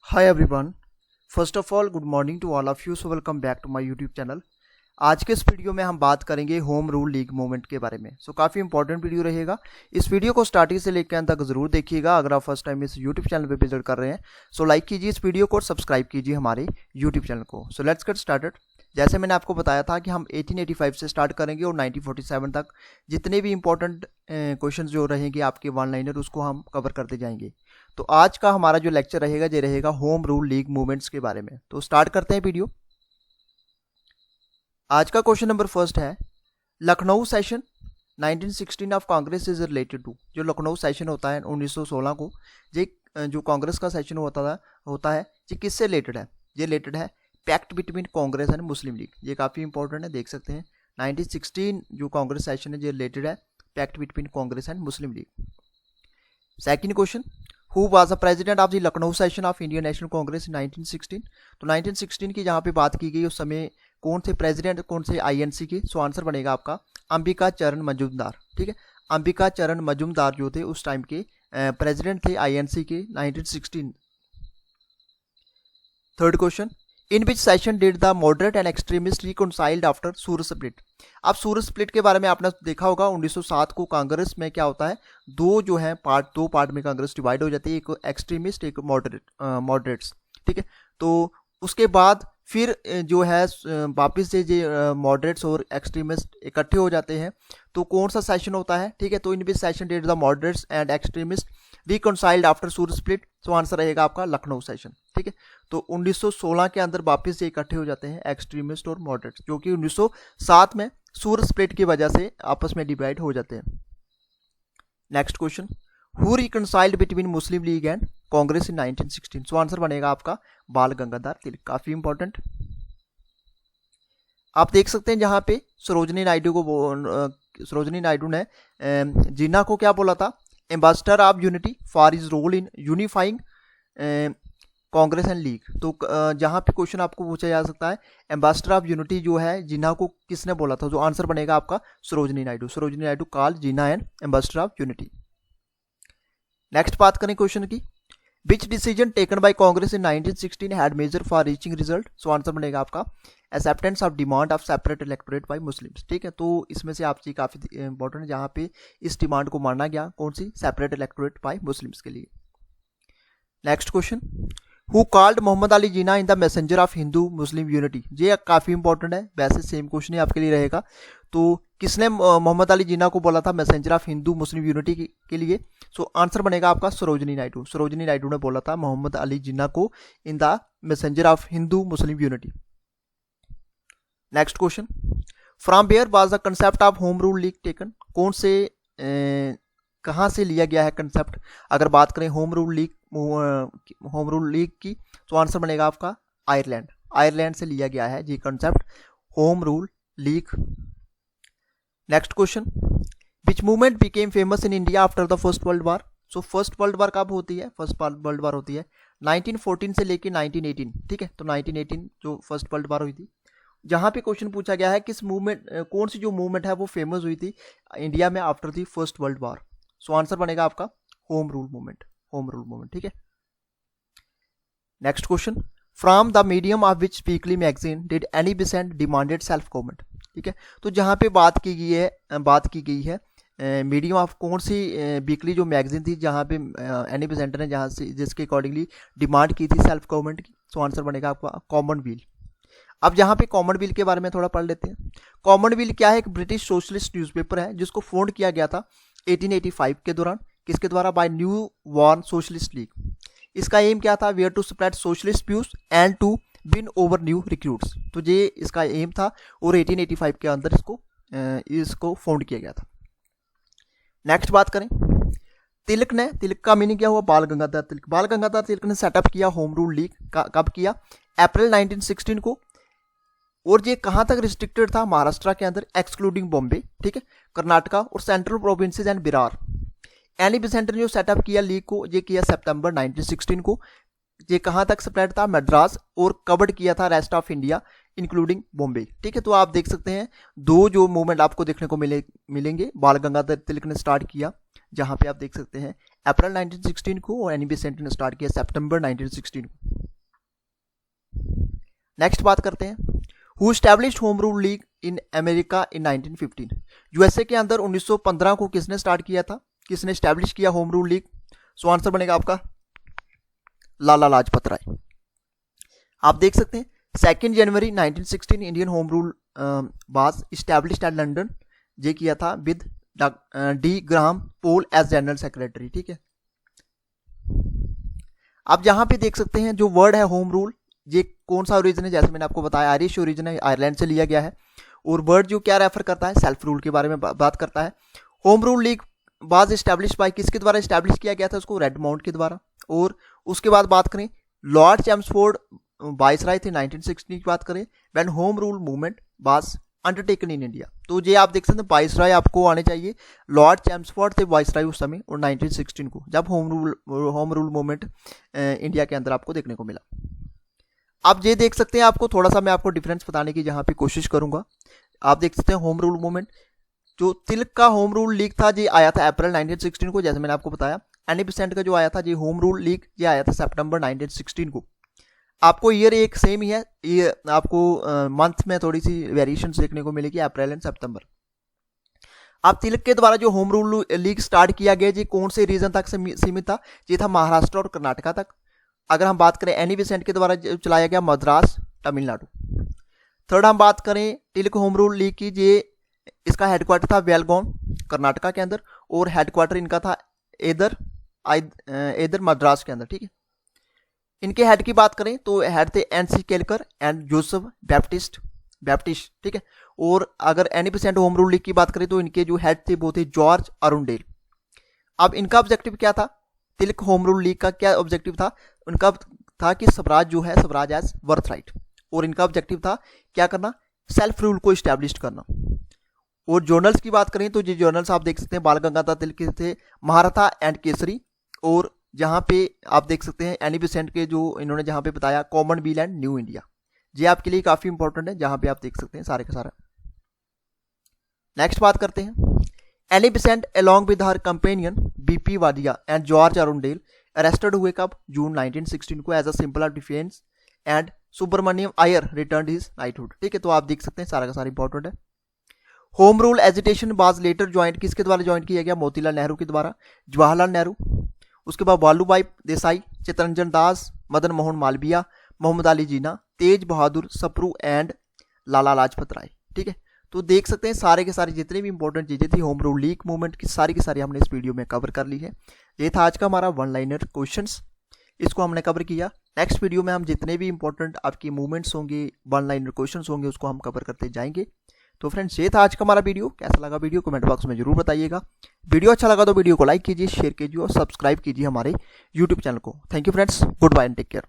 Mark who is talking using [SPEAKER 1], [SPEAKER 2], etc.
[SPEAKER 1] Hi everyone. First of all good morning to all of you. So welcome back to my YouTube channel. आज के इस video में हम बात करेंगे होम रूल लीग मूवमेंट के बारे में। काफ़ी इंपॉर्टेंट वीडियो रहेगा। इस वीडियो को स्टार्टिंग से लेकर अंत तक जरूर देखिएगा। अगर आप फर्स्ट टाइम इस यूट्यूब चैनल पे विजिट कर रहे हैं लाइक कीजिए इस वीडियो को और सब्सक्राइब कीजिए हमारे यूट्यूब चैनल को। Let's get started. जैसे मैंने आपको बताया था कि हम 1885 से स्टार्ट करेंगे और 1947 तक जितने भी इंपॉर्टेंट क्वेश्चन जो रहेंगे आपके वन लाइनर उसको हम कवर करते जाएंगे। तो आज का हमारा जो लेक्चर रहेगा ये रहेगा होम रूल लीग मूवमेंट्स के बारे में। तो स्टार्ट करते हैं वीडियो। आज का क्वेश्चन नंबर फर्स्ट है, Lucknow session 1916 of Congress is related to. जो लखनऊ सेशन होता है 1916 को, ये जो कांग्रेस का सेशन होता है ये किससे रिलेटेड है? ये रिलेटेड है pact between Congress and Muslim League. ये काफ़ी इंपॉर्टेंट है, देख सकते हैं 1916 जो कांग्रेस सेशन है ये रिलेटेड है pact between Congress and Muslim League. Second question, who was the president of the Lucknow session of Indian National Congress in 1916। तो 1916 की जहाँ पे बात की गई उस समय कौन थे प्रेसिडेंट, कौन से आईएनसी के? आंसर बनेगा आपका अंबिका चरण मजूमदार। ठीक है, अंबिका चरण मजूमदार जो थे उस टाइम के प्रेसिडेंट थे आईएनसी के 1916। Third question, in which session did the moderate and extremist reconciled after Surat split. अब सूरत स्प्लिट के बारे में आपने देखा होगा 1907 को कांग्रेस में क्या होता है, दो पार्ट में कांग्रेस डिवाइड हो जाती है, एक एक्सट्रीमिस्ट एक मॉडरेट्स। ठीक है, तो उसके बाद फिर जो है वापिस से जो मॉडरेट्स और एक्सट्रीमिस्ट इकट्ठे हो जाते हैं तो कौन सा सेशन होता है? ठीक है, तो in which session did the moderates and extremist reconciled after Surat split. Answer रहेगा आपका लखनऊ सेशन। ठीक है, तो 1916 के अंदर वापिस से इकट्ठे हो जाते हैं एक्सट्रीमिस्ट और मॉडरेट्स, जो कि 1907 में सूरत स्प्लिट की वजह से आपस में डिवाइड हो जाते हैं। Next question, who reconciled between Muslim League and Congress in 1916। Answer बनेगा आपका बाल गंगाधर तिलक। काफी इंपॉर्टेंट। आप देख सकते हैं जहां पे सरोजनी नायडू ने जिन्ना को क्या बोला था, ambassador of unity for his role in unifying Congress and League. तो जहां पे क्वेश्चन आपको पूछा जा सकता है एम्बेसडर ऑफ यूनिटी जो है जिन्ना को किसने बोला था, जो आंसर बनेगा आपका Sarojini Naidu call Jinnah and ambassador of unity. Next बात करें क्वेश्चन की, which decision taken by Congress in 1916 had major for reaching result. Answer बनेगा आपका acceptance of demand of separate electorate by Muslims. ठीक है, तो इसमें से आप चीज काफी इंपॉर्टेंट है जहां पे इस डिमांड को माना गया, कौन सी? सेपरेट इलेक्टोरेट बाय मुस्लिम्स के लिए। Next question, who called Mohammad Ali Jinnah in the messenger of Hindu Muslim unity. ये काफी इंपॉर्टेंट है, वैसे सेम क्वेश्चन ही आपके लिए रहेगा। तो किसने मोहम्मद अली जिन्ना को बोला था messenger of Hindu Muslim unity के लिए? आंसर बनेगा आपका सरोजनी नायडू ने बोला था मोहम्मद अली जिन्ना को in the messenger of Hindu Muslim unity. Next question, from where was the concept of home rule league taken. कौन से कहाँ से लिया गया है कंसेप्ट? अगर बात करें होम रूल लीग की तो आंसर बनेगा आपका आयरलैंड से लिया गया है ये concept home rule league. Next question, which movement became famous in India after the first world war. First world war कब होती है? फर्स्ट वर्ल्ड वार होती है 1914 से लेके 1918। ठीक है, तो 1918 जो फर्स्ट वर्ल्ड वार हुई थी, जहां पे क्वेश्चन पूछा गया है किस मूवमेंट, कौन सी जो मूवमेंट है वो फेमस हुई थी इंडिया में after the first world war. Answer बनेगा आपका होम रूल मूवमेंट। ठीक है, next question, from the medium of which weekly magazine did Annie Besant demanded self government. ठीक है, तो जहां पे बात की गई है मीडियम ऑफ कौन सी वीकली जो मैगजीन थी जहां पे एनी बेसेंट ने जहां से जिसके अकॉर्डिंगली डिमांड की थी सेल्फ गवर्नमेंट की। आंसर बनेगा आपका कॉमनवेल्थ। अब यहाँ पे कॉमनवेल्थ के बारे में थोड़ा पढ़ लेते हैं। कॉमनवेल्थ क्या है? एक ब्रिटिश सोशलिस्ट न्यूज़पेपर है जिसको फाउंड किया गया था 1885 के दौरान, किसके द्वारा? By new born socialist league. इसका एम क्या था? Were to spread socialist views and to win over new recruits. तो ये इसका एम था और 1885 के अंदर इसको फाउंड किया गया था। नेक्स्ट बात करें, तिलक का मीनिंग क्या हुआ? बाल गंगाधर तिलक ने सेटअप किया होम रूल लीग। कब किया? अप्रैल 1916 को। और ये कहां तक रिस्ट्रिक्टेड था? महाराष्ट्र के अंदर एक्सक्लूडिंग बॉम्बे। ठीक है, कर्नाटका और सेंट्रल प्रोविंसेस एंड बिरार। एनी बेसेंट ने जो सेटअप किया लीग को, ये किया सितंबर 1916 को। ये कहां तक स्प्रेड था? मद्रास, और कवर्ड किया था rest of India including Bombay. ठीक है, तो आप देख सकते हैं दो जो मूवमेंट आपको देखने को मिलेंगे। बाल गंगाधर तिलक ने स्टार्ट किया जहां पे आप देख सकते हैं अप्रैल 1916 को, और एनी बेसेंट ने स्टार्ट किया सितंबर 1916 को। नेक्स्ट बात करते हैं, who established home rule league in America in 1915। USA के अंदर 1915 को किसने स्टार्ट किया था, किसने एस्टैब्लिश किया home rule league? So answer बनेगा आपका लाला लाजपत राय। आप देख सकते हैं 2 जनवरी 1916 Indian home rule was established at London, ये किया था with D Graham Pole as general secretary. ठीक है, आप जहां पे देख सकते हैं जो वर्ड है होम रूल, ये कौन सा ओरिजिन है, जैसे मैंने आपको बताया आयरिश ओरिजिन है, आयरलैंड से लिया गया है। और वर्ड जो क्या रेफर करता है, सेल्फ रूल के बारे में बात करता है। Home rule league was establish bye, किसके द्वारा एस्टैब्लिश किया गया था उसको, रेडमाउंट के द्वारा। और उसके बाद बात करें लॉर्ड चैम्सफोर्ड वाइसराय थे 1916 की बात करें, when home rule movement was undertaken in India. तो ये आप देख सकते हैं वाइसराय आपको आने चाहिए, लॉर्ड चैम्सफोर्ड थे वाइसराय उस समय, और 1916 को जब होम रूल मूवमेंट इंडिया के अंदर आपको देखने को मिला। आप ये देख सकते हैं, आपको थोड़ा सा मैं आपको डिफरेंस बताने की जहां पे कोशिश करूंगा। आप देख सकते हैं होम रूल मूवमेंट, जो तिलक का होम रूल लीग था ये आया था अप्रैल 1916 को, जैसे मैंने आपको बताया। एनी बेसेंट का जो आया था ये होम रूल लीग, ये आया था सितंबर 1916 को। आपको ईयर एक सेम ही है, ये आपको मंथ में थोड़ी सी वेरिएशन देखने को मिलेगी, अप्रैल एंड सितंबर। आप तिलक के द्वारा जो होम रूल लीग स्टार्ट किया गया, ये कौन से रीजन तक सीमित था, ये था महाराष्ट्र और कर्नाटका तक। अगर हम बात करें एनी बेसेंट के द्वारा चलाया गया मद्रास, तमिलनाडु। थर्ड हम बात करें तिलक होम रूल लीग की, ये इसका हेडक्वार्टर था बेलगांव कर्नाटका के अंदर, और हेडक्वार्टर इनका था इधर मद्रास के अंदर। ठीक है, इनके हेड की बात करें तो हेड थे एनसी केलकर एंड जोसेफ बैप्टिस्ट। ठीक है, और अगर Annie Besant home rule league की बात करें तो इनके जो हेड थे वो थे जॉर्ज अरुंडेल। अब इनका ऑब्जेक्टिव क्या था, तिलक होम रूल लीग का क्या ऑब्जेक्टिव था, उनका था कि स्वराज जो है, स्वराज एज वर्थ राइट। और इनका ऑब्जेक्टिव था क्या करना, सेल्फ रूल को इस्टेब्लिश करना। और जर्नल्स की बात करें तो ये जर्नल्स आप देख सकते हैं बाल गंगाधर तिलक के थे, महारथा एंड केसरी। और जहाँ पे आप देख सकते हैं एनी बेसेंट के जो इन्होंने जहाँ पे बताया Commonweal and New India, ये आपके लिए काफी इंपॉर्टेंट है, जहाँ पे आप देख सकते हैं सारे का सारा। नेक्स्ट बात करते हैं, Annie Besant along with her companion BP Wadia and George Arundale arrested हुए कब, जून 1916 को, as a symbol of defence and Subramaniam Iyer returned his knighthood. ठीक है, तो आप देख सकते हैं सारा का सारा इंपॉर्टेंट है। Home rule agitation was later joint, किसके द्वारा ज्वाइंट किया गया, मोतीलाल नेहरू के द्वारा, जवाहरलाल नेहरू, उसके बाद वालू भाई देसाई, चित्तरंजन दास, मदन मोहन मालवीय, मोहम्मद अली जिन्ना, तेज बहादुर सप्रू एंड लाला लाजपत राय। ठीक है, तो देख सकते हैं सारे के सारे जितने भी इंपॉर्टेंट चीजें थी होम रूल लीग मूवमेंट की, सारी की सारी हमने इस वीडियो में कवर कर ली है। ये था आज का हमारा वन लाइनर क्वेश्चंस, इसको हमने कवर किया। नेक्स्ट वीडियो में हम जितने भी इंपॉर्टेंट आपकी मूवमेंट्स होंगे, वन लाइनर क्वेश्चंस होंगे, उसको हम कवर करते जाएंगे। तो फ्रेंड्स ये था आज का हमारा वीडियो, कैसा लगा वीडियो कमेंट बॉक्स में जरूर बताइएगा। वीडियो अच्छा लगा तो वीडियो को लाइक कीजिए, शेयर कीजिए और सब्सक्राइब कीजिए हमारे यूट्यूब चैनल को। Thank you friends, good bye and take care.